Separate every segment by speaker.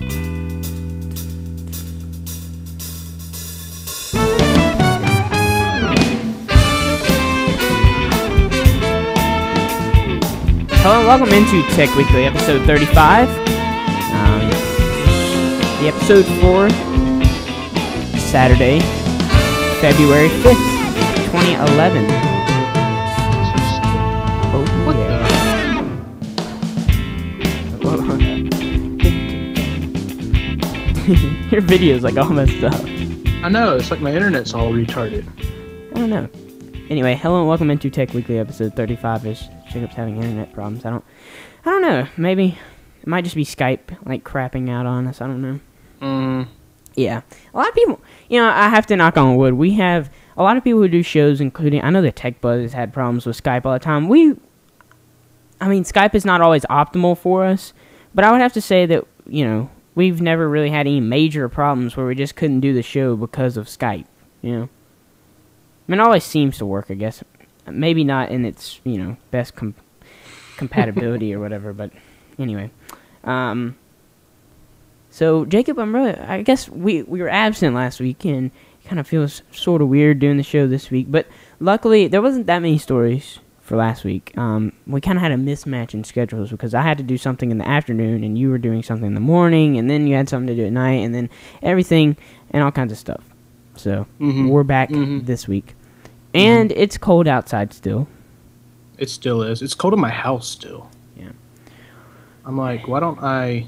Speaker 1: Hello and welcome into Tech Weekly, episode 35. The episode for Saturday, February 5th, 2011. Oh, yeah. Your video's like all messed up.
Speaker 2: I know, it's like my internet's all retarded.
Speaker 1: I don't know. Anyway, hello and welcome into Tech Weekly, episode 35-ish. Jacob's having internet problems. I don't know. Maybe it might just be Skype, like, crapping out on us. I don't know. Yeah. A lot of people, I have to knock on wood. We have a lot of people who do shows, including, I know that Tech Buzz has had problems with Skype all the time. Skype is not always optimal for us, but I would have to say that, we've never really had any major problems where we just couldn't do the show because of Skype, it always seems to work, I guess. Maybe not in its, best compatibility or whatever, but anyway. So, Jacob, I guess we were absent last week, and it kind of feels sort of weird doing the show this week, but luckily, there wasn't that many stories for last week. We kind of had a mismatch in schedules, because I had to do something in the afternoon, and you were doing something in the morning, and then you had something to do at night, and then everything, and all kinds of stuff. So, we're back this week. And it's cold outside still.
Speaker 2: It still is. It's cold in my house still.
Speaker 1: Yeah.
Speaker 2: I'm like, why don't I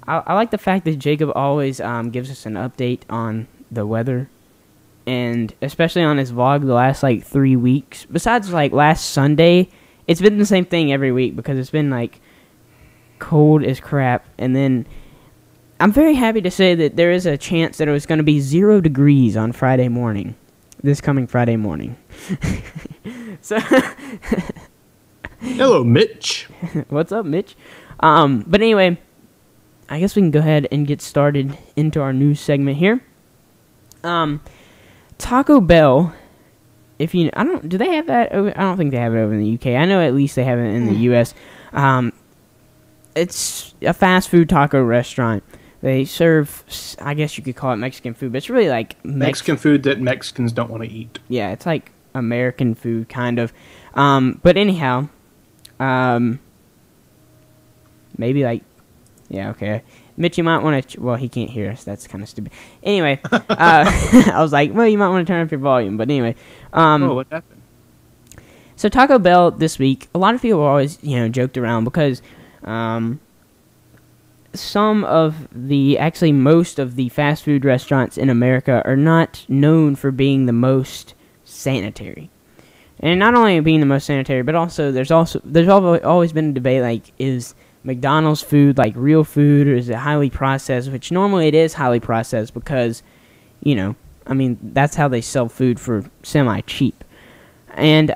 Speaker 1: like the fact that Jacob always gives us an update on the weather. And especially on his vlog the last, 3 weeks. Besides, last Sunday, it's been the same thing every week because it's been, cold as crap. And then I'm very happy to say that there is a chance that it was going to be 0 degrees on Friday morning. This coming Friday morning. So,
Speaker 2: hello, Mitch.
Speaker 1: What's up, Mitch? But anyway, I guess we can go ahead and get started into our news segment here. Taco Bell, do they have that over? I don't think they have it over in the UK. I know at least they have it in the US. It's a fast food taco restaurant. They serve, I guess you could call it Mexican food, but it's really
Speaker 2: Mexican food that Mexicans don't want to eat.
Speaker 1: Yeah, it's like American food, kind of. But anyhow, maybe yeah, okay. Mitch, you might want to, well, he can't hear us. That's kind of stupid. Anyway, I was like, well, you might want to turn up your volume. But anyway.
Speaker 2: What happened?
Speaker 1: So Taco Bell this week, a lot of people always, joked around because, most of the fast food restaurants in America are not known for being the most sanitary. And not only being the most sanitary, but also there's always been a debate, is McDonald's food real food, or is it highly processed? Which normally it is highly processed because, that's how they sell food for semi-cheap. And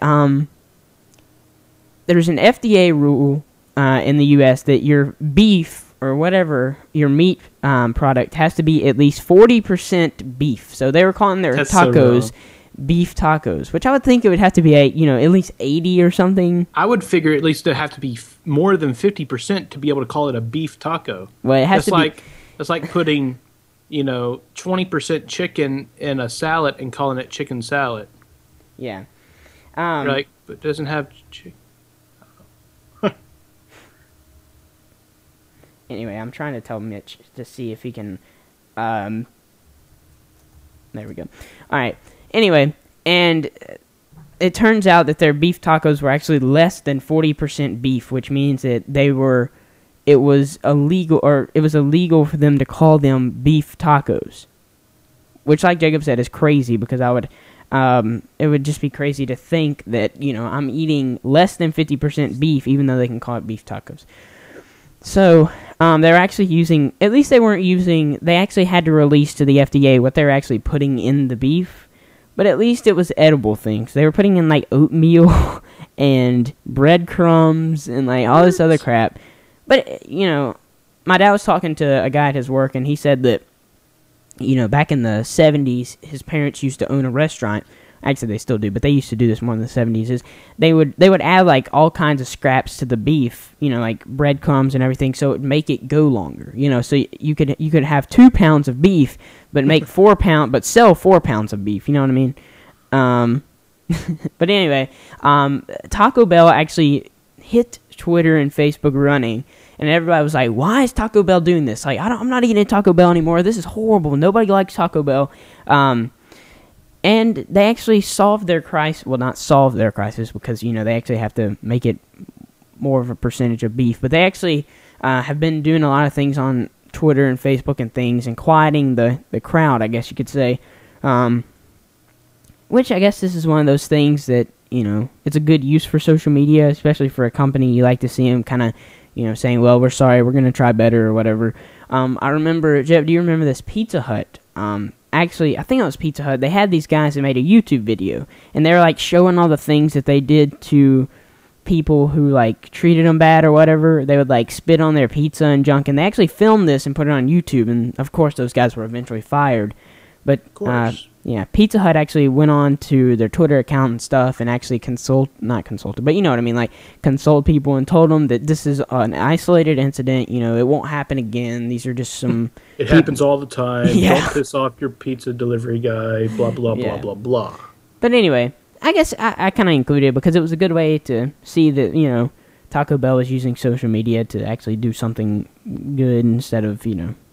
Speaker 1: there's an FDA rule in the U.S. that your beef or whatever, your meat product has to be at least 40% beef. So they were calling their tacos beef tacos, which I would think it would have to be at least 80 or something.
Speaker 2: I would figure at least it have to be more than 50% to be able to call it a beef taco.
Speaker 1: Well, it has to be.
Speaker 2: That's like putting, 20% chicken in a salad and calling it chicken salad.
Speaker 1: Yeah.
Speaker 2: But it doesn't have chicken.
Speaker 1: Anyway, I'm trying to tell Mitch to see if he can, there we go. Alright, anyway, and it turns out that their beef tacos were actually less than 40% beef, which means that it was illegal for them to call them beef tacos. Which, like Jacob said, is crazy, because it would just be crazy to think that, I'm eating less than 50% beef, even though they can call it beef tacos. So, they're actually using, at least they actually had to release to the FDA what they're actually putting in the beef, but at least it was edible things. They were putting in, oatmeal and breadcrumbs and, all this other crap. But, my dad was talking to a guy at his work, and he said that, back in the 70s, his parents used to own a restaurant Actually, they still do, but they used to do this more in the 70s. Is they would add like all kinds of scraps to the beef, like breadcrumbs and everything, so it would make it go longer. So you could have 2 pounds of beef, but make 4 pound, but sell 4 pounds of beef. You know what I mean? But anyway, Taco Bell actually hit Twitter and Facebook running, and everybody was like, "Why is Taco Bell doing this? Like, I'm not eating at Taco Bell anymore. This is horrible. Nobody likes Taco Bell." And they actually solved their crisis. Well, not solved their crisis because, they actually have to make it more of a percentage of beef. But they actually have been doing a lot of things on Twitter and Facebook and things and quieting the crowd, I guess you could say. Which I guess this is one of those things that, it's a good use for social media, especially for a company. You like to see them kind of, saying, well, we're sorry, we're going to try better or whatever. I remember, Jeff, do you remember this Pizza Hut? Actually, I think it was Pizza Hut. They had these guys that made a YouTube video, and they were, like, showing all the things that they did to people who, like, treated them bad or whatever. They would, like, spit on their pizza and junk, and they actually filmed this and put it on YouTube, and, of course, those guys were eventually fired. But, yeah, Pizza Hut actually went on to their Twitter account and stuff and actually not consulted, but you know what I mean, like, consult people and told them that this is an isolated incident, it won't happen again. These are just some...
Speaker 2: It happens all the time. Yeah. Don't piss off your pizza delivery guy, blah, blah, blah, blah, blah.
Speaker 1: But anyway, I guess I kind of included it because it was a good way to see that, Taco Bell is using social media to actually do something good instead of,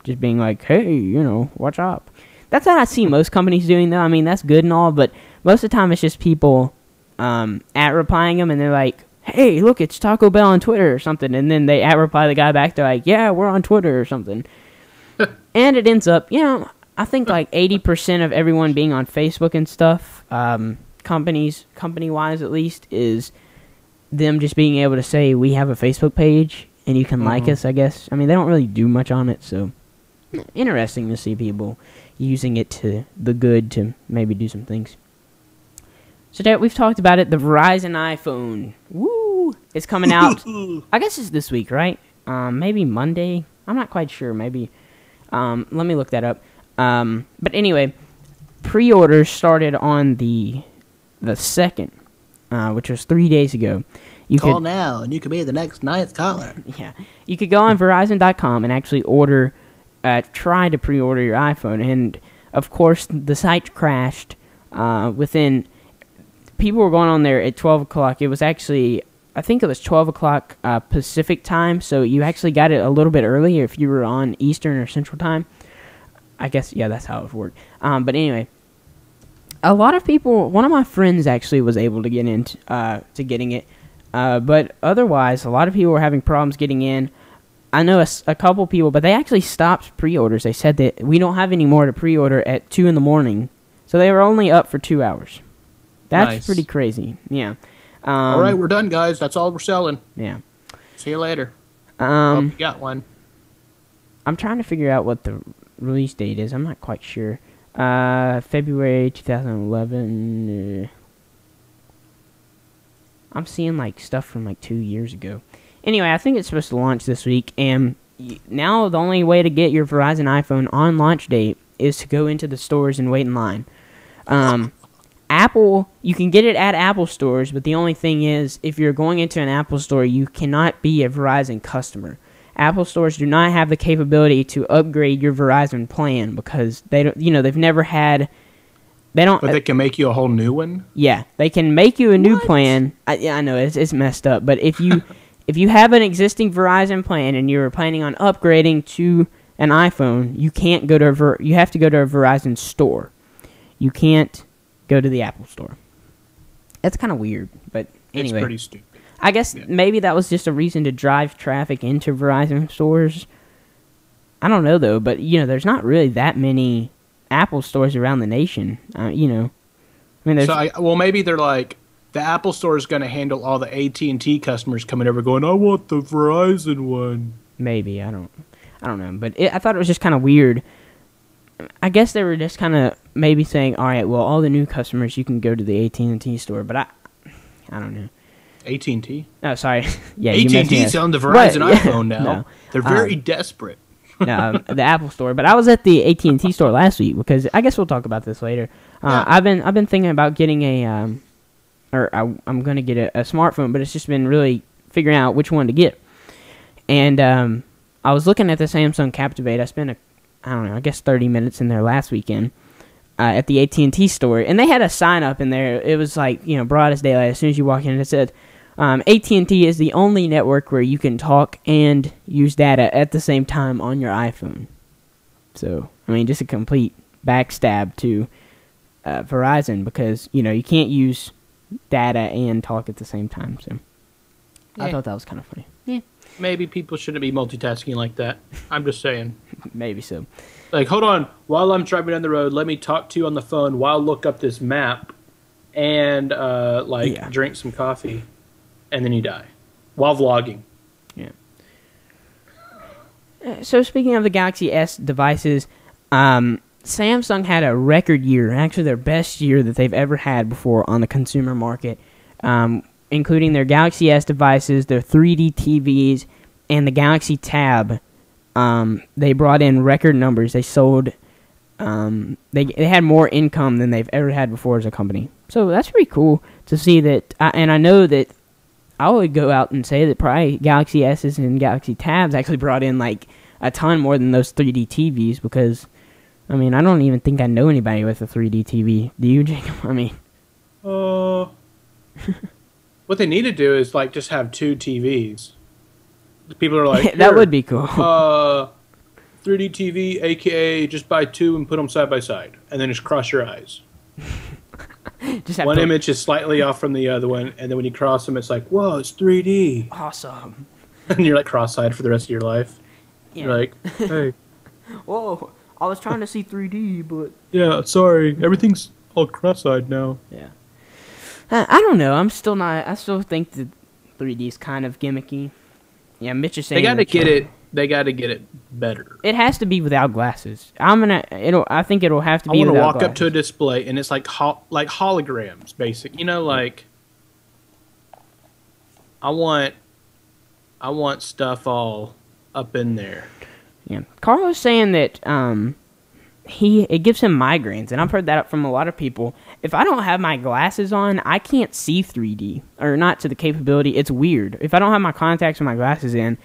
Speaker 1: just being like, hey, watch out. That's what I see most companies doing, though. I mean, that's good and all, but most of the time it's just people at-replying them, and they're like, hey, look, it's Taco Bell on Twitter or something, and then they at-reply the guy back, they're like, yeah, we're on Twitter or something. And it ends up, I think like 80% of everyone being on Facebook and stuff, company-wise at least, is them just being able to say, we have a Facebook page, and you can like us, I guess. I mean, they don't really do much on it, so interesting to see people using it to the good to maybe do some things. So that we've talked about it, the Verizon iPhone. Woo! It's coming out. I guess it's this week, right? Maybe Monday. I'm not quite sure. Maybe. Let me look that up. But anyway, pre-orders started on the 2nd, which was 3 days ago. You
Speaker 2: Call now, and you could be the next 9th caller.
Speaker 1: Yeah, you could go on Verizon.com and actually order. Try to pre-order your iPhone, and of course the site crashed within. People were going on there at 12 o'clock. It was actually, I think it was 12 o'clock Pacific time, so you actually got it a little bit earlier if you were on Eastern or Central time. I guess, yeah, that's how it would work. But anyway, a lot of people, one of my friends actually was able to get into to getting it, but otherwise, a lot of people were having problems getting in. I know a couple people, but they actually stopped pre-orders. They said that we don't have any more to pre-order at 2 in the morning. So they were only up for 2 hours. That's pretty crazy. Yeah.
Speaker 2: All right, we're done, guys. That's all we're selling.
Speaker 1: Yeah.
Speaker 2: See you later. Hope you got one.
Speaker 1: I'm trying to figure out what the release date is. I'm not quite sure. February 2011. I'm seeing like stuff from like 2 years ago. Anyway, I think it's supposed to launch this week, and now the only way to get your Verizon iPhone on launch date is to go into the stores and wait in line. Apple, you can get it at Apple stores, but the only thing is, if you're going into an Apple store, you cannot be a Verizon customer. Apple stores do not have the capability to upgrade your Verizon plan because they don't, they've never had. They don't.
Speaker 2: But they can make you a whole new one.
Speaker 1: Yeah, they can make you a new plan. I know it's messed up, but if you if you have an existing Verizon plan and you're planning on upgrading to an iPhone, you can't go to you have to go to a Verizon store. You can't go to the Apple store. That's kind of weird, but anyway.
Speaker 2: It's pretty stupid.
Speaker 1: I guess maybe that was just a reason to drive traffic into Verizon stores. I don't know, though, but, there's not really that many Apple stores around the nation, I mean, there's...
Speaker 2: So, maybe they're like, the Apple store is going to handle all the AT&T customers coming over going, I want the Verizon one.
Speaker 1: Maybe, I don't know, but I thought it was just kind of weird. I guess they were just kind of maybe saying, all right, well, all the new customers, you can go to the AT&T store, but I don't know.
Speaker 2: AT&T?
Speaker 1: Oh, sorry. Yeah,
Speaker 2: AT&T's on the Verizon iPhone now. No. They're very desperate.
Speaker 1: The Apple store. But I was at the AT&T store last week because I guess we'll talk about this later.
Speaker 2: Yeah.
Speaker 1: I've been thinking about getting I'm gonna get a smartphone, but it's just been really figuring out which one to get. And I was looking at the Samsung Captivate. I spent I guess 30 minutes in there last weekend at the AT&T store, and they had a sign up in there. It was like, broad as daylight. As soon as you walk in, it said, AT&T is the only network where you can talk and use data at the same time on your iPhone. So, just a complete backstab to Verizon because, you can't use data and talk at the same time. So, I thought that was kind of funny. Yeah.
Speaker 2: Maybe people shouldn't be multitasking like that. I'm just saying.
Speaker 1: Maybe so.
Speaker 2: Like, hold on. While I'm driving down the road, let me talk to you on the phone while I look up this map and, drink some coffee. And then you die. While vlogging.
Speaker 1: Yeah. So, speaking of the Galaxy S devices, Samsung had a record year. Actually, their best year that they've ever had before on the consumer market. Including their Galaxy S devices, their 3D TVs, and the Galaxy Tab. They brought in record numbers. They sold, they had more income than they've ever had before as a company. So that's pretty cool to see that. And I know that I would go out and say that probably Galaxy S's and Galaxy Tabs actually brought in like a ton more than those 3D TVs because, I don't even think I know anybody with a 3D TV. Do you, Jacob?
Speaker 2: What they need to do is just have two TVs. People are like,
Speaker 1: that would be cool.
Speaker 2: 3D TV, aka just buy two and put them side by side, and then just cross your eyes.
Speaker 1: Just have
Speaker 2: one image is slightly off from the other one, and then when you cross them, it's like, whoa, it's 3D.
Speaker 1: Awesome.
Speaker 2: And you're like cross-eyed for the rest of your life. Yeah. You're like, hey.
Speaker 1: Whoa, I was trying to see 3D, but...
Speaker 2: Yeah, sorry. Everything's all cross-eyed now.
Speaker 1: Yeah. I don't know. I still think that 3D is kind of gimmicky. Yeah, Mitch is saying
Speaker 2: they got to get it. They got to get it better.
Speaker 1: It has to be without glasses. I think it'll have to be. I want to
Speaker 2: walk up to a display and it's like holograms, basic. I want stuff all up in there.
Speaker 1: Yeah, Carlos saying that it gives him migraines, and I've heard that from a lot of people. If I don't have my glasses on, I can't see 3D, or not to the capability. It's weird. If I don't have my contacts or my glasses in,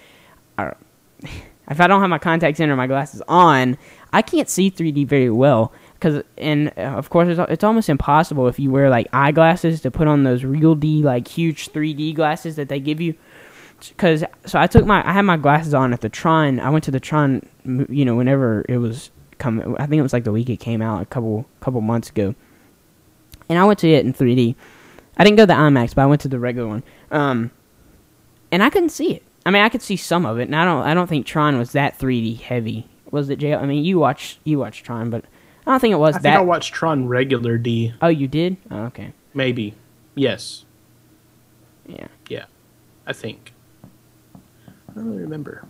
Speaker 1: if I don't have my contacts in or my glasses on, I can't see 3D very well. Of course, it's almost impossible if you wear eyeglasses to put on those Real D huge 3D glasses that they give you. I had my glasses on at the Tron. I went to the Tron, whenever it was coming. I think it was the week it came out a couple months ago. And I went to it in 3D. I didn't go to the IMAX, but I went to the regular one. And I couldn't see it. I could see some of it, and I don't think Tron was that 3D heavy. Was it, Jay? You watched Tron, but I don't think it was that.
Speaker 2: I think I watched Tron regular D.
Speaker 1: Oh, you did? Oh, okay.
Speaker 2: Maybe. Yes.
Speaker 1: Yeah.
Speaker 2: Yeah. I think. I don't really remember.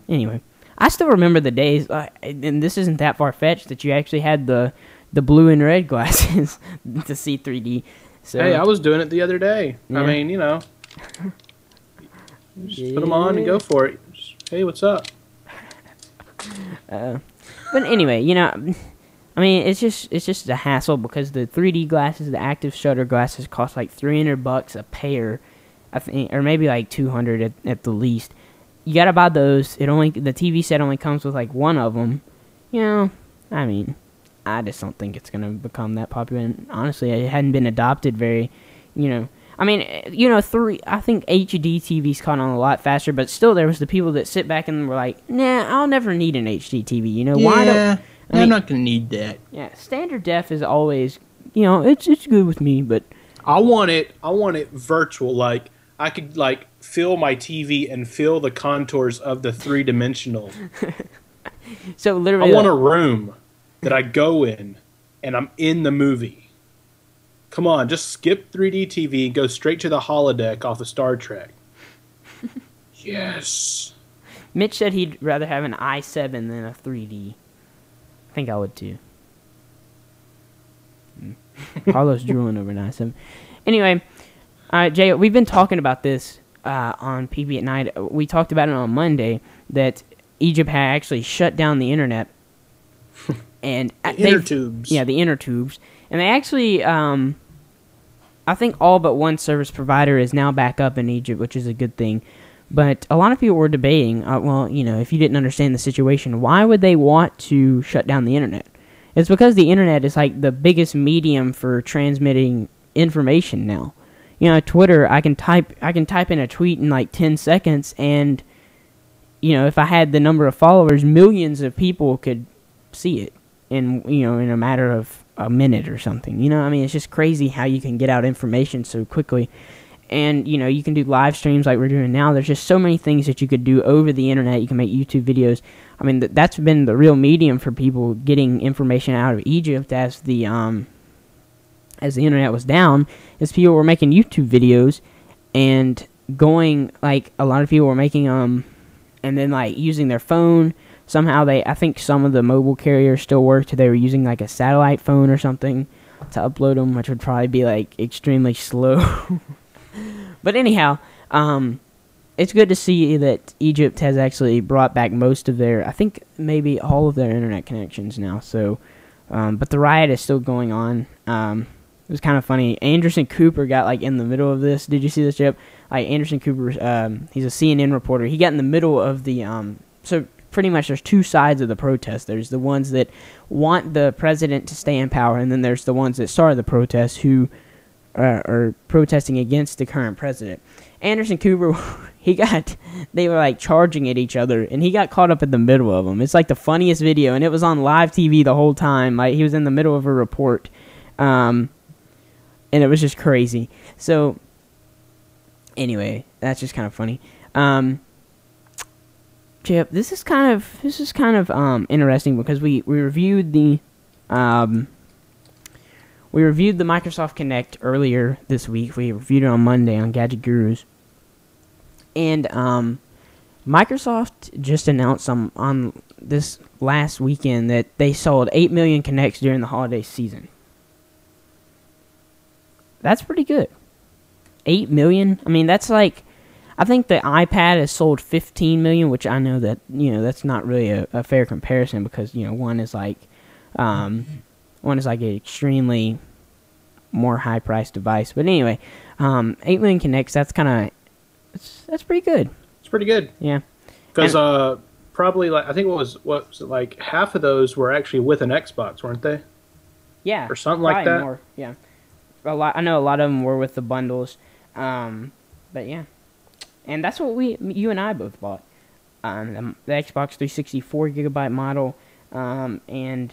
Speaker 1: Anyway, I still remember the days, and this isn't that far-fetched, that you actually had the blue and red glasses to see 3D. So,
Speaker 2: hey, I was doing it the other day. Yeah. Just put them on and go for it. Just, hey, what's up?
Speaker 1: But anyway, it's just a hassle because the 3D glasses, the active shutter glasses, cost $300 a pair, I think, or maybe $200 at the least. You gotta buy those. The TV set only comes with one of them. I just don't think it's gonna become that popular. And honestly, it hadn't been adopted very, I think HD TVs caught on a lot faster, but still there was the people that sit back and were like, nah, I'll never need an HD TV, Why don't...
Speaker 2: I'm not going to need that.
Speaker 1: Yeah, standard def is always, it's good with me, but...
Speaker 2: I want it virtual, I could, feel my TV and feel the contours of the three-dimensional.
Speaker 1: So, literally...
Speaker 2: I want a room that I go in, and I'm in the movie. Come on, just skip 3D TV and go straight to the holodeck off of Star Trek. Yes.
Speaker 1: Mitch said he'd rather have an i7 than a 3D. I think I would too. Carlos drooling over an i7. Anyway, Jay, we've been talking about this on PB at Night. We talked about it on Monday that Egypt had actually shut down the internet. And
Speaker 2: the inner tubes.
Speaker 1: Yeah, the inner tubes. And they actually, I think all but one service provider is now back up in Egypt, which is a good thing. But a lot of people were debating, well, you know, if you didn't understand the situation, why would they want to shut down the internet? It's because the internet is like the biggest medium for transmitting information now. You know, Twitter, I can type in a tweet in like 10 seconds, and you know, if I had the number of followers, millions of people could see it in, you know, in a matter of a minute or something. You know, I mean, it's just crazy how you can get out information so quickly. And, you know, you can do live streams like we're doing now. There's just so many things that you could do over the internet. You can make YouTube videos. I mean, that's been the real medium for people getting information out of Egypt as the internet was down, is people were making YouTube videos and going, like, a lot of people were making and then, like, using their phone. Somehow I think some of the mobile carriers still worked. They were using, like, a satellite phone or something to upload them, which would probably be, like, extremely slow. But anyhow, it's good to see that Egypt has actually brought back most of their, I think maybe all of their internet connections now. So, but the riot is still going on. It was kind of funny. Anderson Cooper got like in the middle of this. Did you see this, Chip? Like Anderson Cooper, he's a CNN reporter. He got in the middle of the, so pretty much there's two sides of the protest. There's the ones that want the president to stay in power, and then there's the ones that started the protest who are protesting against the current president. Anderson Cooper, they were like charging at each other, and he got caught up in the middle of them. It's like the funniest video, and it was on live TV the whole time. Like he was in the middle of a report, and it was just crazy. So, anyway, that's just kind of funny. Chip, this is kind of interesting because we reviewed the Microsoft Kinect earlier this week. We reviewed it on Monday on Gadget Gurus. And Microsoft just announced on this last weekend that they sold 8 million Kinects during the holiday season. That's pretty good. 8 million? I mean, that's like, I think the iPad has sold 15 million, which I know that, you know, that's not really a fair comparison because, you know, one is like an extremely more high-priced device. But anyway, 8 million Kinects, that's pretty good.
Speaker 2: It's pretty good.
Speaker 1: Yeah.
Speaker 2: Because probably, like, I think what was it, like half of those were actually with an Xbox, weren't they?
Speaker 1: Yeah.
Speaker 2: Or something like that?
Speaker 1: More. Yeah. I know a lot of them were with the bundles. But yeah. And that's what you and I both bought. The Xbox 360 4GB model, and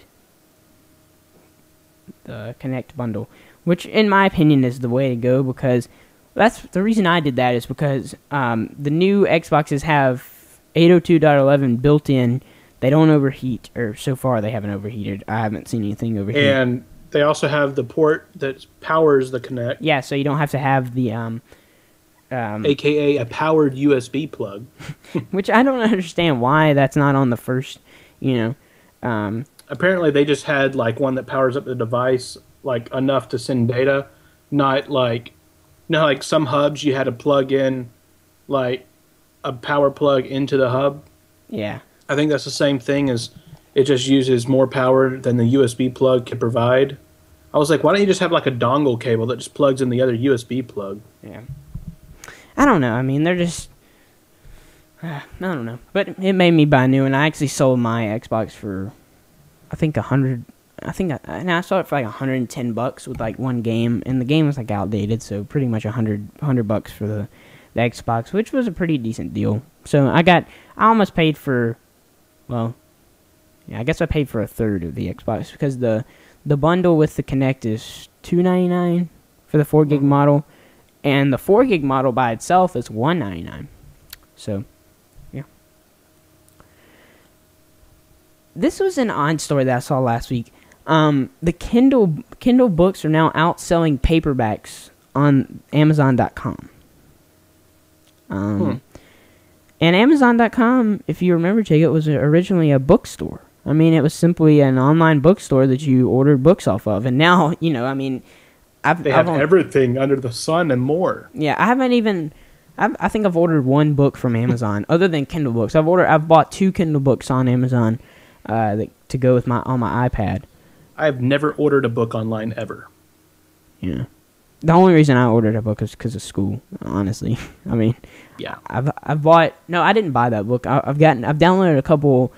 Speaker 1: the Kinect bundle, which in my opinion is the way to go, because that's the reason I did that is because the new Xboxes have 802.11 built in. They don't overheat, or so far they haven't overheated. I haven't seen anything overheat.
Speaker 2: And they also have the port that powers the Kinect.
Speaker 1: Yeah, so you don't have to have the
Speaker 2: AKA a powered USB plug.
Speaker 1: Which I don't understand why that's not on the first, you know.
Speaker 2: Apparently they just had like one that powers up the device like enough to send data, not like, you know, like some hubs you had to plug in like a power plug into the hub.
Speaker 1: Yeah.
Speaker 2: I think that's the same thing, as it just uses more power than the USB plug can provide. I was like, why don't you just have like a dongle cable that just plugs in the other USB plug?
Speaker 1: Yeah. I don't know. I mean, they're just... I don't know. But it made me buy new, and I actually sold my Xbox for, I think, I sold it for like $110 with like one game, and the game was like outdated, so pretty much $100 for the Xbox, which was a pretty decent deal. So I almost paid for, well, yeah, I guess I paid for a third of the Xbox, because the bundle with the Kinect is $299 for the 4GB model, and the 4GB model by itself is $199. So, yeah. This was an odd story that I saw last week. The Kindle books are now outselling paperbacks on Amazon.com. And Amazon.com, if you remember, Jacob, was originally a bookstore. I mean, it was simply an online bookstore that you ordered books off of. And now, you know, I mean,
Speaker 2: they have everything under the sun and more.
Speaker 1: Yeah, I haven't I think I've ordered one book from Amazon, other than Kindle books. I've bought 2 Kindle books on Amazon to go with on my iPad.
Speaker 2: I've never ordered a book online ever.
Speaker 1: Yeah. The only reason I ordered a book is because of school, honestly. I mean,
Speaker 2: yeah.
Speaker 1: I've bought, no, I didn't buy that book. I've downloaded a couple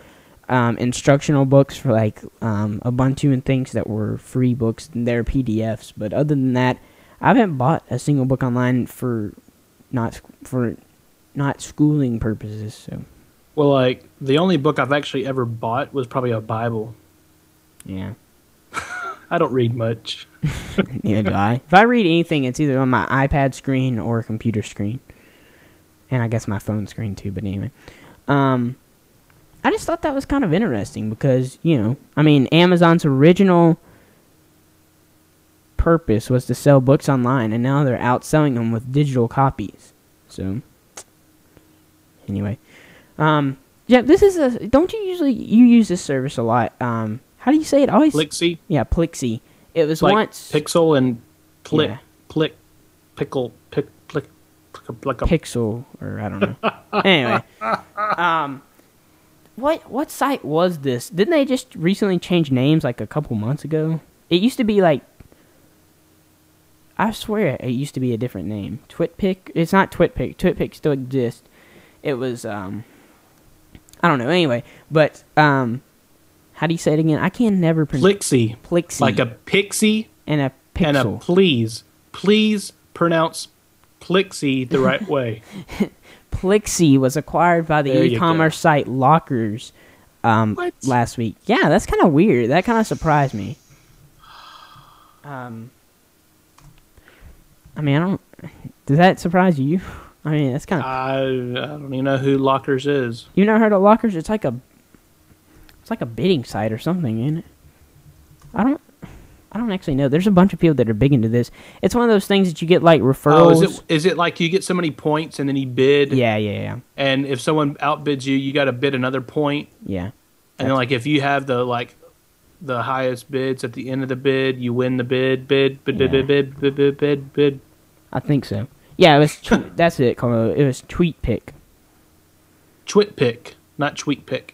Speaker 1: instructional books for like Ubuntu and things that were free books, and they're PDFs. But other than that, I haven't bought a single book online for not schooling purposes. So,
Speaker 2: well, like the only book I've actually ever bought was probably a Bible.
Speaker 1: Yeah.
Speaker 2: I don't read much.
Speaker 1: Neither do I. If I read anything, it's either on my iPad screen or a computer screen. And I guess my phone screen too, but anyway. I just thought that was kind of interesting because, I mean, Amazon's original purpose was to sell books online, and now they're outselling them with digital copies. So, anyway. Yeah, this is don't you use this service a lot? How do you say it? Always
Speaker 2: Plixie?
Speaker 1: Yeah, Plixie. It was
Speaker 2: like
Speaker 1: once
Speaker 2: Pixel and Plick,
Speaker 1: yeah.
Speaker 2: Pickle, like a
Speaker 1: Pixel, or I don't know. Anyway, what site was this? Didn't they just recently change names like a couple months ago? It used to be like, I swear it used to be a different name. TwitPic. It's not TwitPic. TwitPic still exists. It was I don't know. Anyway, but how do you say it again? I can never pronounce
Speaker 2: Plixie.
Speaker 1: Plixie.
Speaker 2: Like a pixie
Speaker 1: and a pixel.
Speaker 2: and a please. Please pronounce Plixie the right way.
Speaker 1: Plixie was acquired by the e-commerce site Lockers last week. Yeah, that's kind of weird. That kind of surprised me. I mean, does that surprise you? I mean, that's kind of...
Speaker 2: I don't even know who Lockers is.
Speaker 1: You never heard of Lockers? It's like a bidding site or something, ain't it? I don't actually know. There's a bunch of people that are big into this. It's one of those things that you get like referrals.
Speaker 2: Oh, is it like you get so many points and then you bid?
Speaker 1: Yeah.
Speaker 2: And if someone outbids you, you got to bid another point.
Speaker 1: Yeah.
Speaker 2: And then like if you have the highest bids at the end of the bid, you win the bid.
Speaker 1: I think so. Yeah, it was. That's it. It was TweetPic.
Speaker 2: TwitPic, not TweetPic.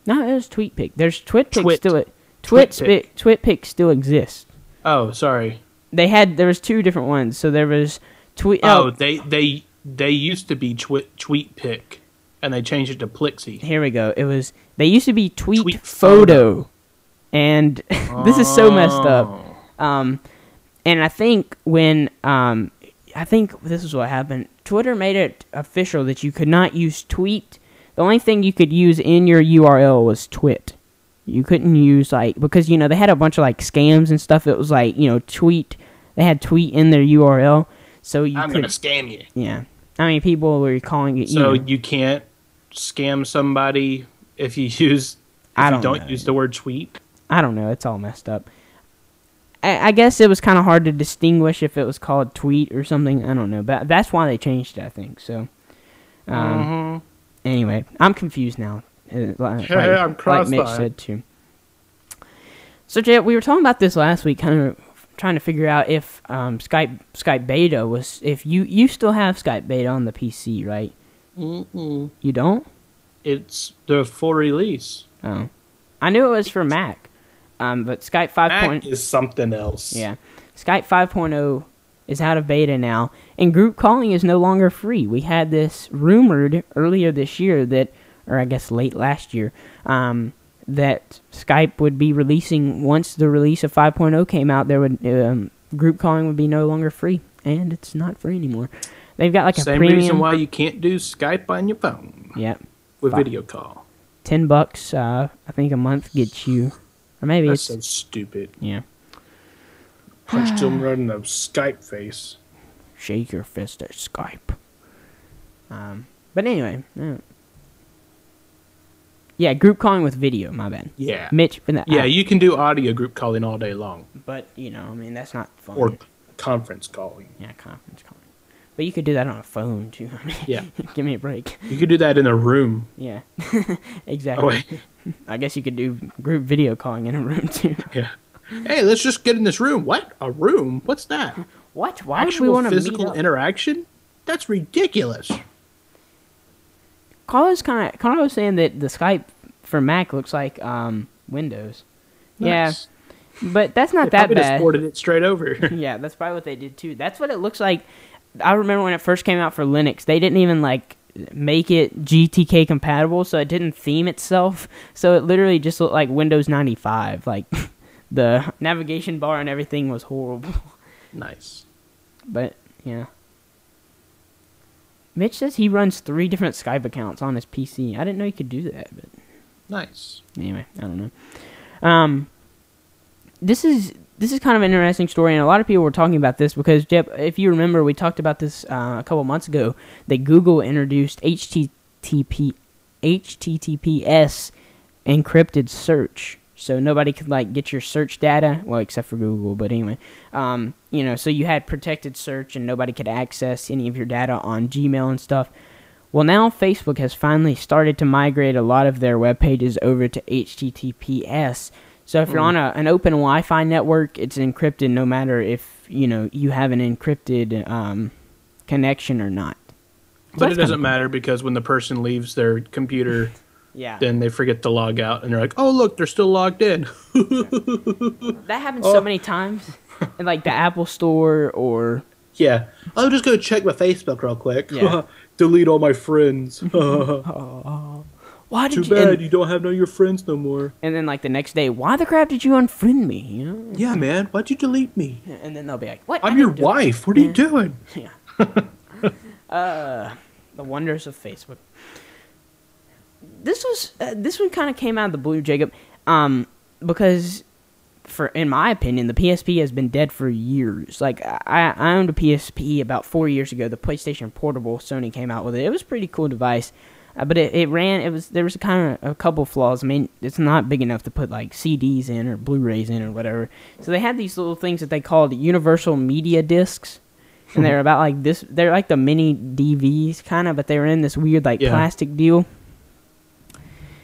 Speaker 1: No, it was TweetPic. There's TwitPic still.
Speaker 2: TwitPic
Speaker 1: still exists.
Speaker 2: Oh, sorry.
Speaker 1: There was 2 different ones. So there was Tweet.
Speaker 2: Oh, they used to be TweetPic, and they changed it to Plixie.
Speaker 1: Here we go. They used to be Tweet Photo, and this is so messed up. And I think I think this is what happened. Twitter made it official that you could not use tweet. The only thing you could use in your URL was twit. You couldn't use, because, they had a bunch of, scams and stuff. It was, tweet. They had tweet in their URL. So I'm
Speaker 2: going to scam you.
Speaker 1: Yeah. I mean, people were calling it,
Speaker 2: So you can't scam somebody if you don't use the word tweet?
Speaker 1: I don't know. It's all messed up. I guess it was kind of hard to distinguish if it was called tweet or something. I don't know. But that's why they changed it, I think. So, Anyway, I'm confused now.
Speaker 2: I'm cross-eyed.
Speaker 1: Like Mitch said too. So, Jay, we were talking about this last week, kind of trying to figure out if Skype Beta was... If you still have Skype Beta on the PC, right?
Speaker 2: Mm-mm.
Speaker 1: You don't?
Speaker 2: It's the full release.
Speaker 1: Oh. I knew it was for Mac. But Skype 5.0...
Speaker 2: Mac is something else.
Speaker 1: Yeah. Skype 5.0 is out of beta now, and group calling is no longer free. We had this rumored earlier this year that, or I guess late last year, that Skype would be releasing, once the release of 5.0 came out, there would group calling would be no longer free, and it's not free anymore. They've got like a premium...
Speaker 2: Same reason why you can't do Skype on your phone.
Speaker 1: Yep.
Speaker 2: With video call.
Speaker 1: $10, I think a month gets you... Or maybe
Speaker 2: That's so stupid.
Speaker 1: Yeah.
Speaker 2: Punched him right in the Skype face.
Speaker 1: Shake your fist at Skype. But anyway. Yeah, group calling with video, my bad.
Speaker 2: Yeah.
Speaker 1: Mitch.
Speaker 2: You can do audio group calling all day long.
Speaker 1: But, I mean, that's not fun.
Speaker 2: Or conference calling.
Speaker 1: Yeah, conference calling. But you could do that on a phone, too. I mean,
Speaker 2: yeah.
Speaker 1: Give me a break.
Speaker 2: You could do that in a room.
Speaker 1: Yeah. Exactly.
Speaker 2: Oh, wait.
Speaker 1: I guess you could do group video calling in a room, too.
Speaker 2: Yeah. Hey, let's just get in this room. What? A room? What's that?
Speaker 1: What? Why
Speaker 2: Actual
Speaker 1: would we want to
Speaker 2: physical interaction? That's ridiculous.
Speaker 1: Carlos saying that the Skype for Mac looks like Windows.
Speaker 2: Nice.
Speaker 1: Yeah, but that's not that
Speaker 2: They
Speaker 1: bad.
Speaker 2: just ported it straight over.
Speaker 1: Yeah, that's probably what they did too. That's what it looks like. I remember when it first came out for Linux, they didn't even make it GTK compatible, so it didn't theme itself. So it literally just looked like Windows 95. Like the navigation bar and everything was horrible.
Speaker 2: Nice.
Speaker 1: But yeah. Mitch says he runs 3 different Skype accounts on his PC. I didn't know you could do that, but
Speaker 2: nice.
Speaker 1: Anyway, I don't know. This is kind of an interesting story, and a lot of people were talking about this because, Jeff, if you remember, we talked about this a couple months ago, that Google introduced HTTPS encrypted search. So nobody could, get your search data, well, except for Google, but anyway. So you had protected search, and nobody could access any of your data on Gmail and stuff. Well, now Facebook has finally started to migrate a lot of their web pages over to HTTPS. So if you're on an open Wi-Fi network, it's encrypted no matter if, you have an encrypted connection or not. So
Speaker 2: but it doesn't matter because when the person leaves their computer, then they forget to log out and they're like, oh, look, they're still logged in.
Speaker 1: That happens so many times in the Apple Store or...
Speaker 2: Yeah. I'll just go check my Facebook real quick.
Speaker 1: Yeah.
Speaker 2: Delete all my friends.
Speaker 1: Why did
Speaker 2: Too bad you don't have none of your friends no more.
Speaker 1: And then the next day, why the crap did you unfriend me?
Speaker 2: Yeah, man. Why'd you delete me?
Speaker 1: And then they'll be like, what?
Speaker 2: I'm your wife. What are you doing?
Speaker 1: Yeah. The wonders of Facebook. This one kind of came out of the blue, Jacob, because in my opinion, the PSP has been dead for years. I owned a PSP about 4 years ago. The PlayStation Portable, Sony came out with it. It was a pretty cool device. But there was kind of a couple flaws. I mean, it's not big enough to put CDs in or Blu-rays in or whatever. So they had these little things that they called universal media discs. And they're about this. They're like the mini DVs kind of, but they were in this weird plastic deal.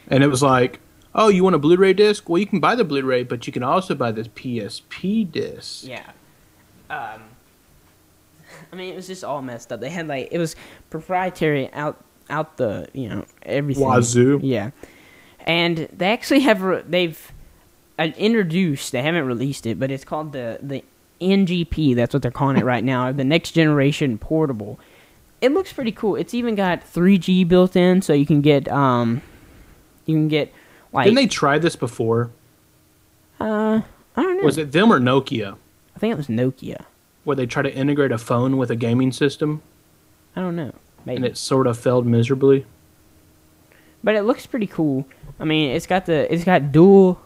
Speaker 2: And it was like, oh, you want a Blu-ray disc? Well, you can buy the Blu-ray, but you can also buy this PSP disc.
Speaker 1: Yeah. I mean, it was just all messed up. They had it was proprietary out the everything.
Speaker 2: Wazoo.
Speaker 1: Yeah. And they actually they've introduced, they haven't released it, but it's called the NGP, that's what they're calling it right now, the next generation portable. It looks pretty cool. It's even got 3G built in, so you can get didn't
Speaker 2: they try this before?
Speaker 1: I don't know.
Speaker 2: Was it them or Nokia?
Speaker 1: I think it was Nokia.
Speaker 2: Where they try to integrate a phone with a gaming system?
Speaker 1: I don't know. Maybe.
Speaker 2: And it sort of failed miserably.
Speaker 1: But it looks pretty cool. I mean, it's got dual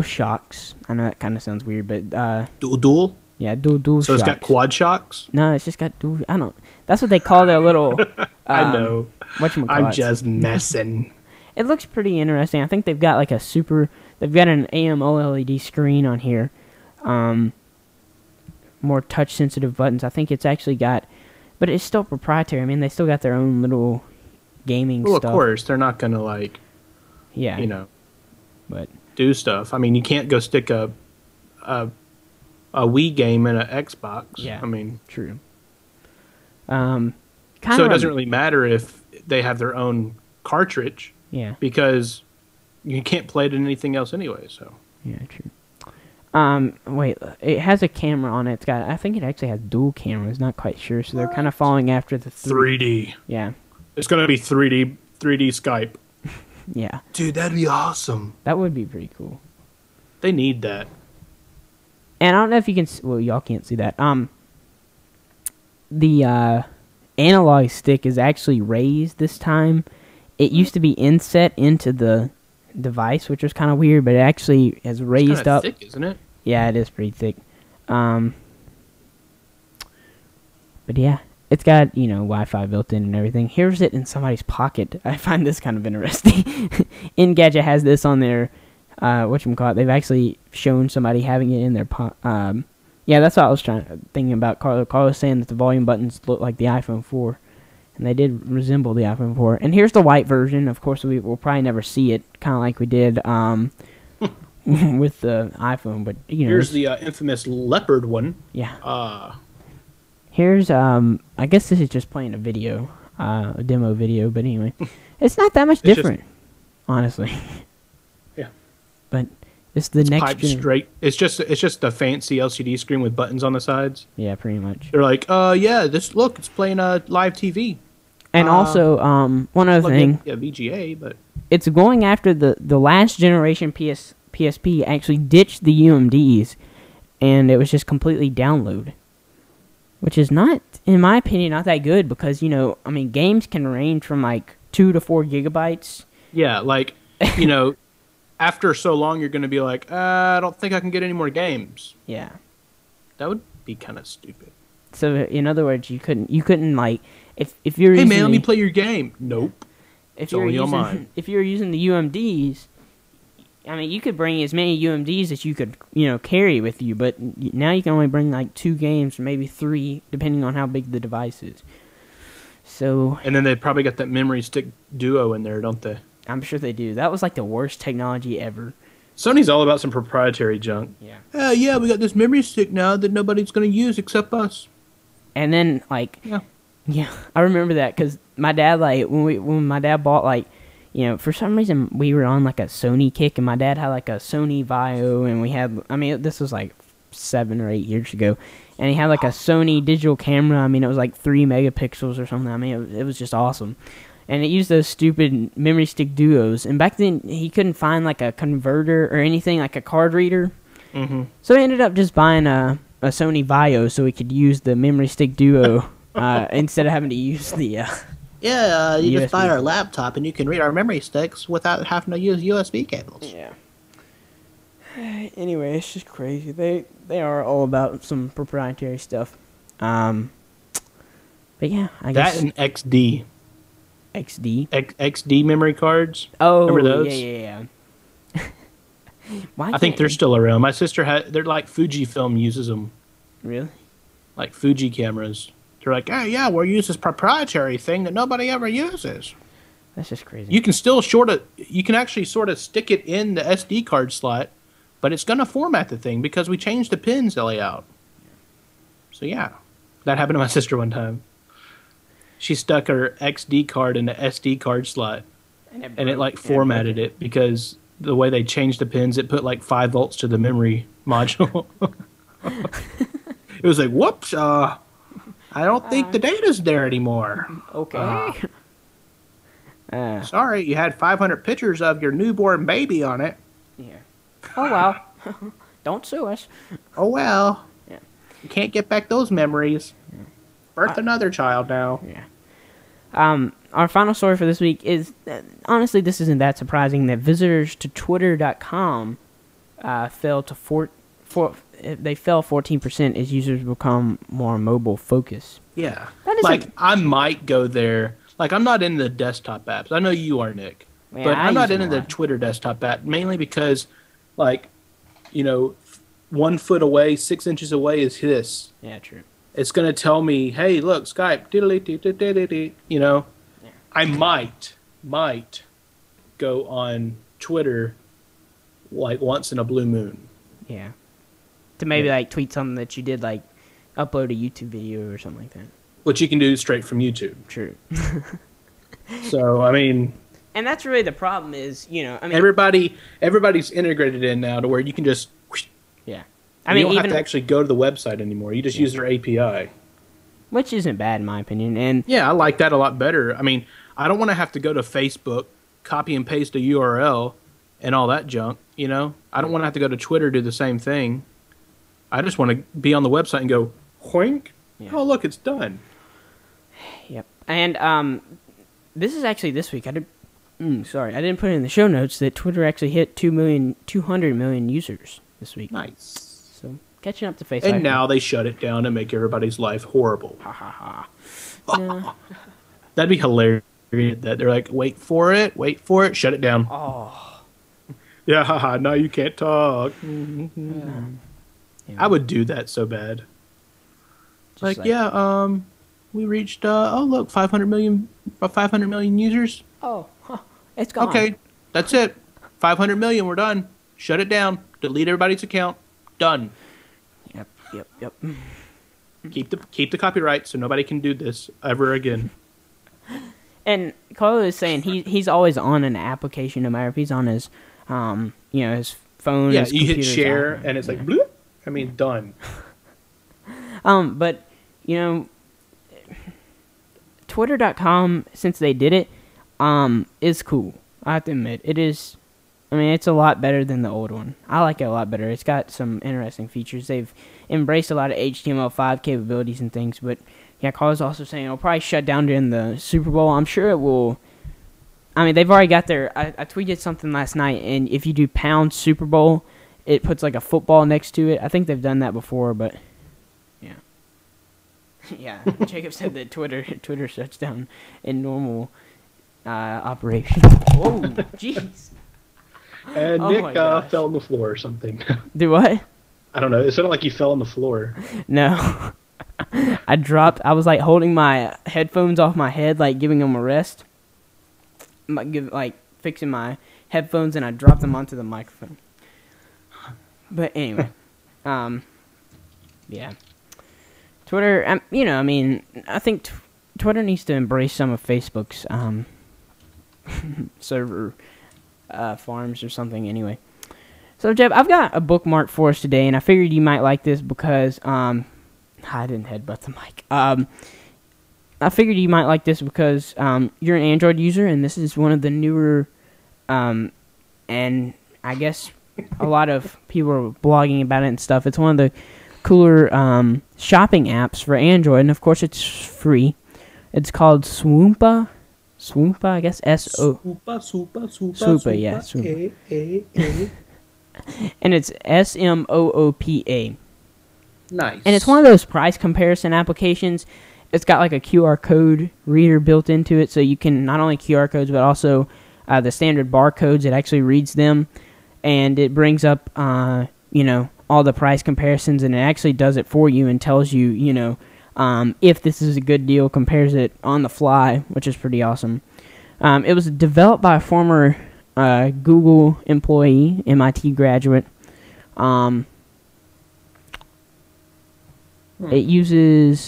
Speaker 1: shocks. I know that kind of sounds weird, but
Speaker 2: dual?
Speaker 1: Yeah, dual
Speaker 2: so
Speaker 1: shocks.
Speaker 2: It's got quad shocks?
Speaker 1: No, it's just got dual. I don't. That's what they call their little.
Speaker 2: I know. I'm just messing.
Speaker 1: It looks pretty interesting. I think they've got they've got an AMOLED screen on here. More touch sensitive buttons. I think it's actually got, but it's still proprietary. I mean, they still got their own little gaming stuff.
Speaker 2: Well, of course, they're not gonna
Speaker 1: but
Speaker 2: do stuff. I mean, you can't go stick a Wii game in an Xbox.
Speaker 1: Yeah,
Speaker 2: I mean,
Speaker 1: true.
Speaker 2: So it doesn't really matter if they have their own cartridge.
Speaker 1: Yeah.
Speaker 2: Because you can't play it in anything else anyway. So.
Speaker 1: Yeah, true. Wait, it has a camera on it. I think it actually has dual cameras. Not quite sure. So they're kind of following after the
Speaker 2: 3D.
Speaker 1: Yeah.
Speaker 2: It's gonna be 3D Skype.
Speaker 1: Yeah.
Speaker 2: Dude, that'd be awesome.
Speaker 1: That would be pretty cool.
Speaker 2: They need that.
Speaker 1: And I don't know if you can. Well, y'all can't see that. The analog stick is actually raised this time. It used to be inset into the device, which was kind of weird, but it actually has raised up.
Speaker 2: Thick, isn't it?
Speaker 1: Yeah, it is pretty thick. But yeah, it's got Wi-Fi built in and everything. Here's it in somebody's pocket. I find this kind of interesting. Engadget has this on their whatchamacallit. They've actually shown somebody having it in their yeah, that's what I was thinking about. Carlos saying that the volume buttons look like the iPhone 4. And they did resemble the iPhone 4. And here's the white version. Of course, we'll probably never see it, kind of like we did with the iPhone. But
Speaker 2: here's the infamous leopard one.
Speaker 1: Yeah. Here's I guess this is just playing a video, a demo video, but anyway, it's not that much different, honestly.
Speaker 2: Yeah.
Speaker 1: But it's the next
Speaker 2: Pipe straight. It's just a fancy LCD screen with buttons on the sides.
Speaker 1: Yeah, pretty much.
Speaker 2: They're like, yeah, it's playing a live TV.
Speaker 1: And also, one other thing.
Speaker 2: Yeah, VGA, but
Speaker 1: it's going after the last generation PSP actually ditched the UMDs, and it was just completely download, which is not, in my opinion, not that good because, you know, I mean, games can range from like 2 to 4 gigabytes.
Speaker 2: Yeah, like, you know, after so long, you're going to be like, I don't think I can get any more games.
Speaker 1: Yeah.
Speaker 2: That would be kind of stupid.
Speaker 1: So, in other words, you couldn't like, if you're using,
Speaker 2: hey man, let me play your game. Nope.
Speaker 1: If you're using the UMDs, I mean, you could bring as many UMDs as you could, you know, carry with you, but now you can only bring like 2 games, or maybe 3, depending on how big the device is. So.
Speaker 2: And then they probably got that memory stick duo in there, don't they?
Speaker 1: I'm sure they do. That was like the worst technology ever.
Speaker 2: Sony's all about some proprietary junk.
Speaker 1: Yeah.
Speaker 2: Yeah, we got this memory stick now that nobody's going to use except us.
Speaker 1: And then, like, yeah, I remember that because my dad, like, when my dad bought, like, you know, for some reason we were on like a Sony kick, and my dad had like a Sony Vaio, and we had, I mean, this was like 7 or 8 years ago, and he had like a Sony digital camera. I mean, it was like 3 megapixels or something. I mean, it was just awesome. And it used those stupid memory stick duos. And back then, he couldn't find like a converter or anything, like a card reader.
Speaker 2: Mm-hmm.
Speaker 1: So he ended up just buying a Sony Vaio so he could use the memory stick duo instead of having to use the
Speaker 3: you
Speaker 1: USB.
Speaker 3: just buy our laptop and you can read our memory sticks without having to use USB cables.
Speaker 1: Yeah. Anyway, it's just crazy. They are all about some proprietary stuff. But yeah, I guess
Speaker 2: that and XD. XD memory cards.
Speaker 1: Oh,
Speaker 2: remember those?
Speaker 1: Yeah.
Speaker 2: I think they're still around. My sister they're like Fujifilm uses them. Really? Like Fuji cameras. They're like, hey, yeah, we'll use this proprietary thing that nobody ever uses.
Speaker 1: That's just crazy.
Speaker 2: You can still you can actually sort of stick it in the SD card slot, but it's going to format the thing because we changed the pins layout. So yeah, that happened to my sister one time. She stuck her XD card in the SD card slot, and it like formatted it because the way they changed the pins, it put like 5 volts to the memory module. It was like, whoops, I don't think the data's there anymore.
Speaker 1: Okay.
Speaker 2: Sorry, you had 500 pictures of your newborn baby on it.
Speaker 1: Yeah. Oh, well. Don't sue us.
Speaker 2: Oh, well.
Speaker 1: Yeah.
Speaker 2: You can't get back those memories. Yeah. Birth another child now.
Speaker 1: Yeah. Our final story for this week is, honestly, this isn't that surprising, that visitors to Twitter.com fell 14% as users become more mobile focused.
Speaker 2: Yeah. Like, I might go there. Like, I'm not into the desktop apps. I know you are, Nick. Yeah, but I'm not into the Twitter desktop app, mainly because, like, you know, 1 foot away, 6 inches away is this.
Speaker 1: Yeah, true.
Speaker 2: It's going to tell me, hey, look, Skype, you know. Yeah. I might go on Twitter, like, once in a blue moon.
Speaker 1: Yeah. To maybe, like, tweet something that you did, like, upload a YouTube video or something like that.
Speaker 2: Which you can do straight from YouTube.
Speaker 1: True.
Speaker 2: So, I mean...
Speaker 1: And that's really the problem is, you know, I mean...
Speaker 2: Everybody's integrated in now to where you can just...
Speaker 1: Yeah.
Speaker 2: I mean, you don't have to actually go to the website anymore. You just use their API.
Speaker 1: Which isn't bad, in my opinion. And
Speaker 2: yeah, I like that a lot better. I mean, I don't want to have to go to Facebook, copy and paste a URL, and all that junk, you know? I don't want to have to go to Twitter, do the same thing. I just want to be on the website and go, whink. Yeah. Oh, look, it's done.
Speaker 1: Yep. And this is actually this week. I didn't put it in the show notes that Twitter actually hit 200 million users this week.
Speaker 2: Nice.
Speaker 1: So catching up to Facebook.
Speaker 2: And now they shut it down and make everybody's life horrible.
Speaker 1: Ha ha ha.
Speaker 2: That'd be hilarious. That they're like, wait for it, shut it down.
Speaker 1: Oh.
Speaker 2: Yeah, haha. Now you can't talk.
Speaker 1: Yeah.
Speaker 2: I would do that so bad. Like, we reached, look, 500 million users.
Speaker 1: Oh, it's gone.
Speaker 2: Okay, that's it. 500 million, we're done. Shut it down. Delete everybody's account. Done.
Speaker 1: Yep.
Speaker 2: keep the copyright so nobody can do this ever again.
Speaker 1: And Carlo is saying he's always on an application, no matter if he's on his, his phone.
Speaker 2: Yeah,
Speaker 1: his
Speaker 2: you hit
Speaker 1: computer's
Speaker 2: share
Speaker 1: on.
Speaker 2: and it's like, bloop. I mean, done.
Speaker 1: But Twitter.com, since they did it, is cool. I have to admit, it is. I mean, it's a lot better than the old one. I like it a lot better. It's got some interesting features. They've embraced a lot of HTML5 capabilities and things, but yeah, Carl's also saying it'll probably shut down during the Super Bowl. I'm sure it will. I mean, they've already got their. I tweeted something last night, and if you do pound Super Bowl, it puts like a football next to it. I think they've done that before, but yeah. Yeah, Jacob said that Twitter shuts down in normal operation. Whoa, jeez.
Speaker 2: And
Speaker 1: Oh
Speaker 2: Nick
Speaker 1: my gosh.
Speaker 2: fell on the floor or something.
Speaker 1: Do what?
Speaker 2: I don't know. It sounded like he fell on the floor.
Speaker 1: No. I was like holding my headphones off my head, like giving them a rest. Like fixing my headphones, and I dropped them onto the microphone. But anyway, yeah. Twitter, I think Twitter needs to embrace some of Facebook's server farms or something. Anyway, so Jeb, I've got a bookmark for us today, and I figured you might like this because I didn't headbutt the mic. I figured you might like this because you're an Android user, and this is one of the newer, and I guess a lot of people are blogging about it and stuff. It's one of the cooler shopping apps for Android, and of course it's free. It's called Swoompa. Swoompa, I guess. Swoompa, yeah. Swoompa. And it's SMOOPA.
Speaker 2: Nice.
Speaker 1: And it's one of those price comparison applications. It's got like a QR code reader built into it, so you can not only QR codes, but also the standard barcodes. It actually reads them, and it brings up, all the price comparisons, and it actually does it for you and tells you, if this is a good deal, compares it on the fly, which is pretty awesome. It was developed by a former Google employee, MIT graduate. It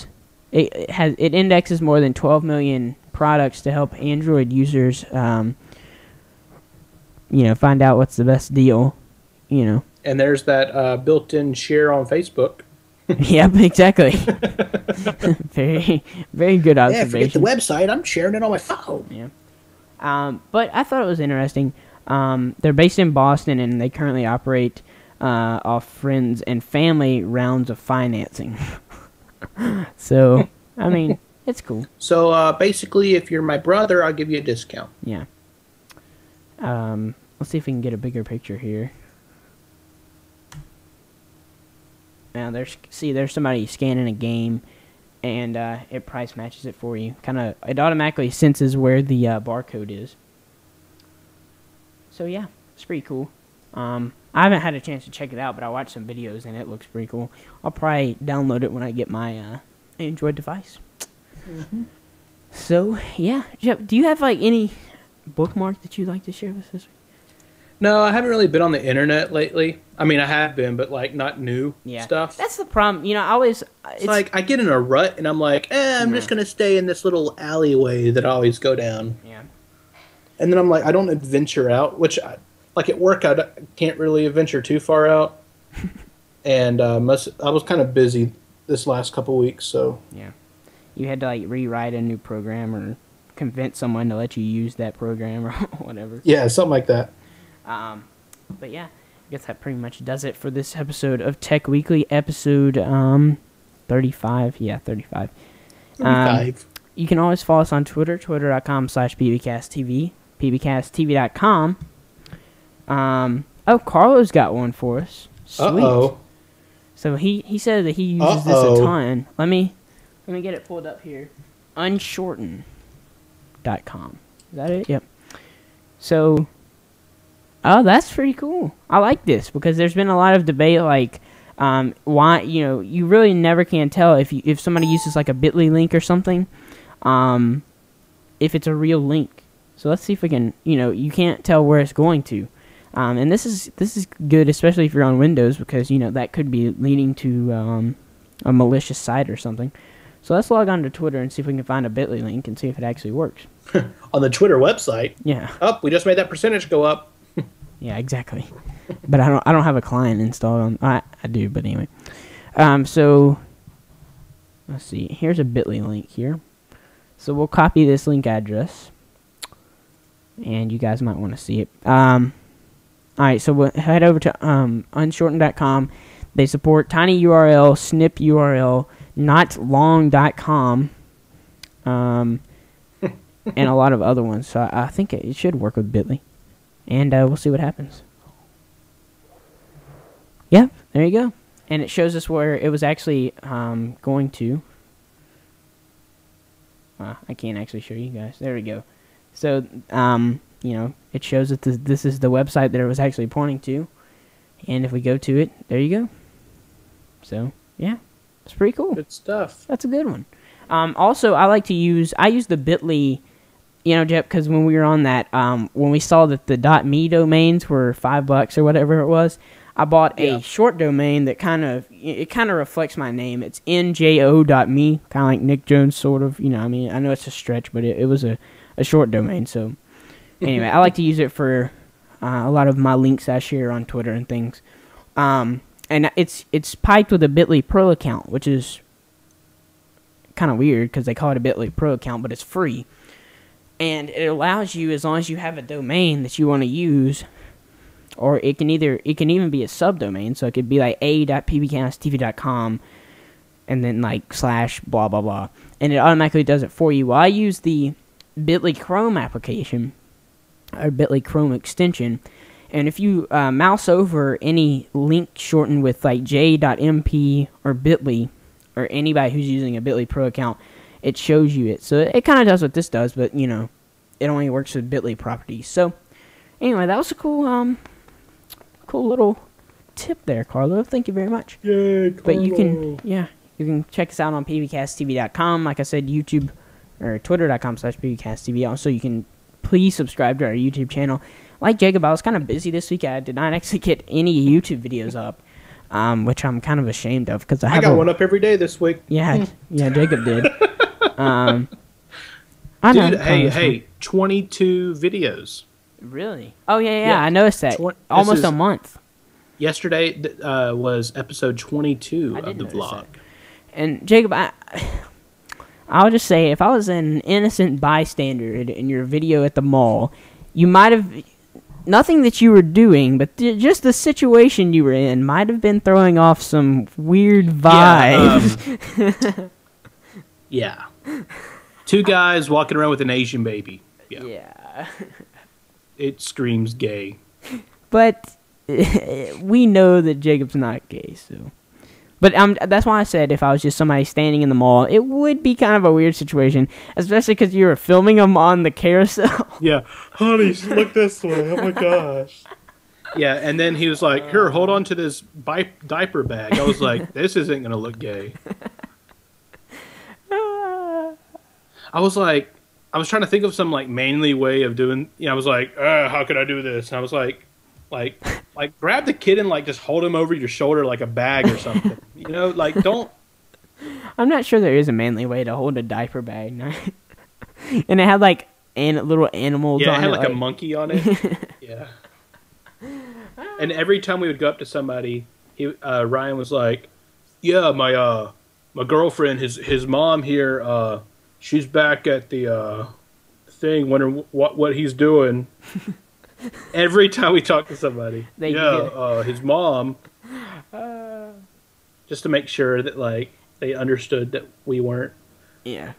Speaker 1: indexes more than 12 million products to help Android users, find out what's the best deal,
Speaker 2: And there's that built-in share on Facebook.
Speaker 1: Yep, exactly. Very, very good
Speaker 3: Yeah, forget the
Speaker 1: observation.
Speaker 3: website. I'm sharing it on my phone.
Speaker 1: Yeah. But I thought it was interesting. They're based in Boston, and they currently operate off friends and family rounds of financing. So, I mean, it's cool.
Speaker 3: So basically, if you're my brother, I'll give you a discount.
Speaker 1: Yeah. Let's see if we can get a bigger picture here. Now there's somebody scanning a game, and it price matches it for you. It automatically senses where the barcode is. So yeah, it's pretty cool. I haven't had a chance to check it out, but I watched some videos and it looks pretty cool. I'll probably download it when I get my Android device.
Speaker 3: Mm-hmm.
Speaker 1: So yeah, Jeff, do you have like any bookmark that you'd like to share with us this week?
Speaker 2: No, I haven't really been on the internet lately. I mean, I have been, but like not new stuff.
Speaker 1: That's the problem. It's
Speaker 2: like I get in a rut and I'm like, I'm just gonna stay in this little alleyway that I always go down.
Speaker 1: Yeah.
Speaker 2: And then I'm like, I don't adventure out, which like at work I can't really adventure too far out. And I was kind of busy this last couple weeks, so
Speaker 1: yeah, you had to like rewrite a new program or convince someone to let you use that program or whatever.
Speaker 2: Yeah, something like that.
Speaker 1: But yeah, I guess that pretty much does it for this episode of Tech Weekly, episode 35. Yeah, 35.
Speaker 3: 35.
Speaker 1: You can always follow us on Twitter, twitter.com/bbcasttv, bbcasttv.com. Carlo's got one for us. Sweet.
Speaker 2: Uh-oh.
Speaker 1: So he said that he uses this a ton. Let me get it pulled up here. Unshorten.com. Is that it? Yep. So, that's pretty cool. I like this because there's been a lot of debate, like, why, you really never can tell if somebody uses like a bit.ly link or something, if it's a real link. So let's see if we can, you can't tell where it's going to. And this is good, especially if you're on Windows, because, that could be leading to, a malicious site or something. So let's log on to Twitter and see if we can find a Bitly link and see if it actually works.
Speaker 2: On the Twitter website.
Speaker 1: Yeah.
Speaker 2: Oh, we just made that percentage go up.
Speaker 1: Yeah, exactly. But I don't have a client installed on. I do, but anyway. So let's see. Here's a Bitly link here. So we'll copy this link address, and you guys might want to see it. All right. So we'll head over to unshortened.com. They support tiny URL, snip URL, notlong.com, and a lot of other ones. So I think it should work with Bitly. And we'll see what happens. Yeah, there you go. And it shows us where it was actually going to. I can't actually show you guys. There we go. So, you know, it shows that this is the website that it was actually pointing to. And if we go to it, there you go. So, yeah, it's pretty cool.
Speaker 2: Good stuff.
Speaker 1: That's a good one. Also, I use the Bitly. You know, Jeff, because when we were on that, when we saw that the .me domains were $5 or whatever it was, I bought a short domain that kind of reflects my name. It's njo.me, kind of like Nick Jones, sort of. You know, I mean, I know it's a stretch, but it was a short domain. So anyway, I like to use it for a lot of my links I share on Twitter and things. And it's piped with a Bitly Pro account, which is kind of weird because they call it a Bitly Pro account, but it's free. And it allows you, as long as you have a domain that you want to use, or it can even be a subdomain, so it could be like a.pbcasttv.com and then like / blah blah blah, and it automatically does it for you. Well, I use the Bitly Chrome application or Bitly Chrome extension, and if you mouse over any link shortened with like j.mp or Bitly, or anybody who's using a Bitly Pro account, it shows you it. So it kind of does what this does, but, you know, it only works with Bitly properties. So, anyway, that was a cool little tip there, Carlo. Thank you very much.
Speaker 2: Yay, Carlo.
Speaker 1: But you can check us out on pbcasttv.com. Like I said, YouTube, or twitter.com/pbcasttv. Also, you can please subscribe to our YouTube channel. Like Jacob, I was kind of busy this week. I did not actually get any YouTube videos up, which I'm kind of ashamed of, because I
Speaker 2: got one up every day this week.
Speaker 1: Yeah, Jacob did. I
Speaker 2: Dude,
Speaker 1: know.
Speaker 2: hey, 22 videos.
Speaker 1: Really? Oh, yeah, I noticed that. Almost a month.
Speaker 2: Yesterday was episode 22 of the vlog.
Speaker 1: That. And, Jacob, I'll just say, if I was an innocent bystander in your video at the mall, you might have... Nothing that you were doing, but just the situation you were in might have been throwing off some weird vibes.
Speaker 2: Yeah. Two guys walking around with an Asian baby.
Speaker 1: Yeah.
Speaker 2: It screams gay.
Speaker 1: But we know that Jacob's not gay, so... But that's why I said if I was just somebody standing in the mall, it would be kind of a weird situation, especially because you were filming them on the carousel.
Speaker 2: Yeah. Honey, look this way. Oh, my gosh. Yeah, and then he was like, here, hold on to this diaper bag. I was like, this isn't going to look gay. I was trying to think of some, like, manly way of doing, you know, I was like, how could I do this? And I was like, grab the kid and, like, just hold him over your shoulder like a bag or something. You know, like, don't.
Speaker 1: I'm not sure there is a manly way to hold a diaper bag. And it had, like, little animals on it.
Speaker 2: Yeah, it had, like, a monkey on it. Yeah. And every time we would go up to somebody, Ryan was like, yeah, my girlfriend, his mom here, she's back at the thing, wondering what he's doing. Every time we talk to somebody, his mom, just to make sure that, like, they understood that we weren't. Yeah.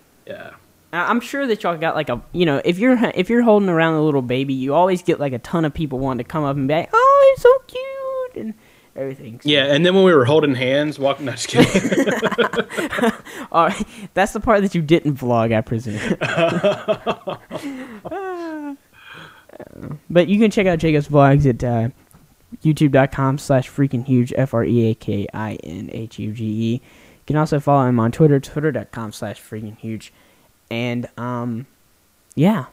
Speaker 2: I'm sure that y'all got, like, a, you know, if you're holding around a little baby, you always get, like, a ton of people wanting to come up and be like, oh, he's so cute, and everything. So. Yeah, and then when we were holding hands, walking, no, just kidding.
Speaker 1: All right, that's the part that you didn't vlog, I presume. But you can check out Jacob's vlogs at youtube.com/freakinghuge, FREAKINHUGE. You can also follow him on Twitter, twitter.com/freakinghuge. And, yeah. I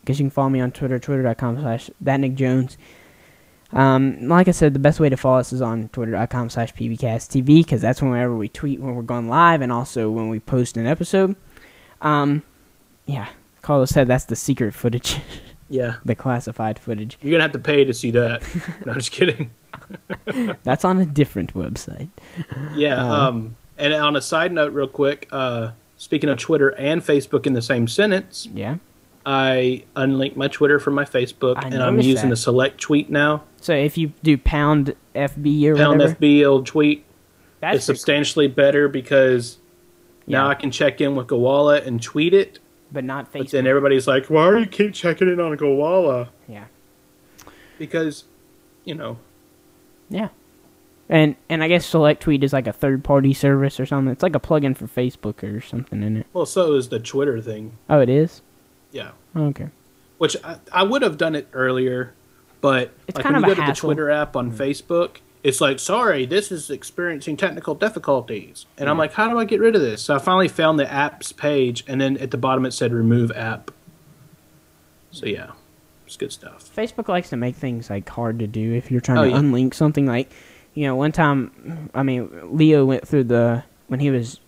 Speaker 1: guess you can follow me on Twitter, twitter.com/thatnickjones. Like I said, the best way to follow us is on twitter.com/pbcasttv, because that's whenever we tweet when we're going live, and also when we post an episode. Yeah, Carlos said that's the secret footage.
Speaker 2: Yeah.
Speaker 1: The classified footage.
Speaker 2: You're going to have to pay to see that. No, I'm just kidding.
Speaker 1: That's on a different website.
Speaker 2: Yeah. And on a side note, real quick, speaking of Twitter and Facebook in the same sentence,
Speaker 1: yeah,
Speaker 2: I unlinked my Twitter from my Facebook, and I'm using a select tweet now.
Speaker 1: So if you do pound FB or
Speaker 2: pound
Speaker 1: whatever?
Speaker 2: FB old tweet,
Speaker 1: That's
Speaker 2: it's substantially better because now I can check in with Gowalla and tweet it.
Speaker 1: But not Facebook.
Speaker 2: But then everybody's like, why do you keep checking in on Gowalla?
Speaker 1: Yeah.
Speaker 2: Because, you know.
Speaker 1: Yeah. And I guess Select Tweet is like a third-party service or something. It's like a plugin for Facebook or something in it.
Speaker 2: Well, so is the Twitter thing.
Speaker 1: Oh, it is?
Speaker 2: Yeah.
Speaker 1: Okay.
Speaker 2: Which I would have done it earlier, but
Speaker 1: it's
Speaker 2: like
Speaker 1: kind
Speaker 2: when
Speaker 1: of
Speaker 2: you go
Speaker 1: a
Speaker 2: to the
Speaker 1: hassle.
Speaker 2: Twitter app on Facebook, it's like, sorry, this is experiencing technical difficulties. And I'm like, how do I get rid of this? So I finally found the apps page, and then at the bottom it said remove app. So yeah, it's good stuff.
Speaker 1: Facebook likes to make things like hard to do if you're trying to unlink something. Like, you know, one time, I mean, Leo went through when he was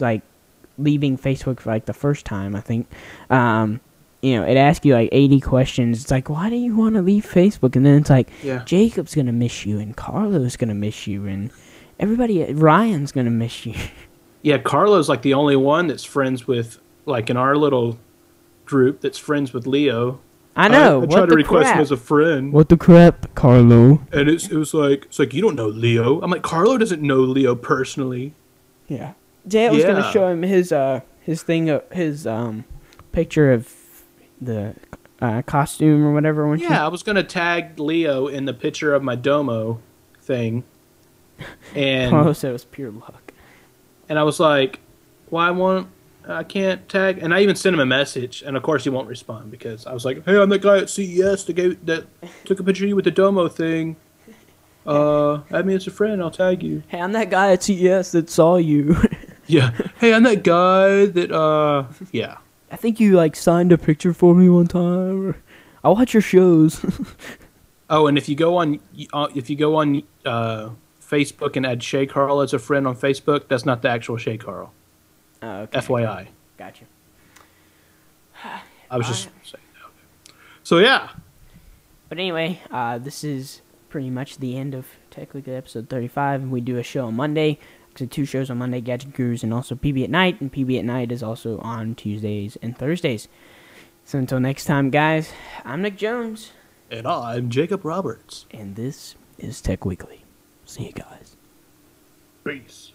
Speaker 1: like leaving Facebook for like the first time, I think. You know, it asks you like 80 questions. It's like, why do you want to leave Facebook? And then it's like, Jacob's gonna miss you, and Carlo's gonna miss you, and Ryan's gonna miss you.
Speaker 2: Yeah, Carlo's like the only one that's friends with, like in our little group, that's friends with Leo.
Speaker 1: I know.
Speaker 2: I tried to request him as a friend.
Speaker 1: What the crap, Carlo?
Speaker 2: And it was like you don't know Leo. I'm like, Carlo doesn't know Leo personally.
Speaker 1: Yeah. Jay was gonna show him his picture of the costume or whatever.
Speaker 2: I was gonna tag Leo in the picture of my Domo thing. And
Speaker 1: Carlo said it was pure luck.
Speaker 2: And I was like, "Why I can't tag?" And I even sent him a message, and of course he won't respond because I was like, "Hey, I'm that guy at CES that took a picture of you with the Domo thing. Add me as a friend. I'll tag you."
Speaker 1: Hey, I'm that guy at CES that saw you.
Speaker 2: Yeah. Hey, I'm that guy that yeah.
Speaker 1: I think you like signed a picture for me one time. I watch your shows.
Speaker 2: Oh, and if you go on Facebook and add Shay Carl as a friend on Facebook, that's not the actual Shay Carl.
Speaker 1: Oh, okay.
Speaker 2: FYI.
Speaker 1: Gotcha.
Speaker 2: I was just saying that. So yeah.
Speaker 1: But anyway, this is pretty much the end of technically episode 35. We do a show on Monday. So 2 shows on Monday, Gadget Gurus, and also PB at Night. And PB at Night is also on Tuesdays and Thursdays. So until next time, guys, I'm Nick Jones.
Speaker 2: And I'm Jacob Roberts.
Speaker 1: And this is Tech Weekly. See you guys.
Speaker 2: Peace.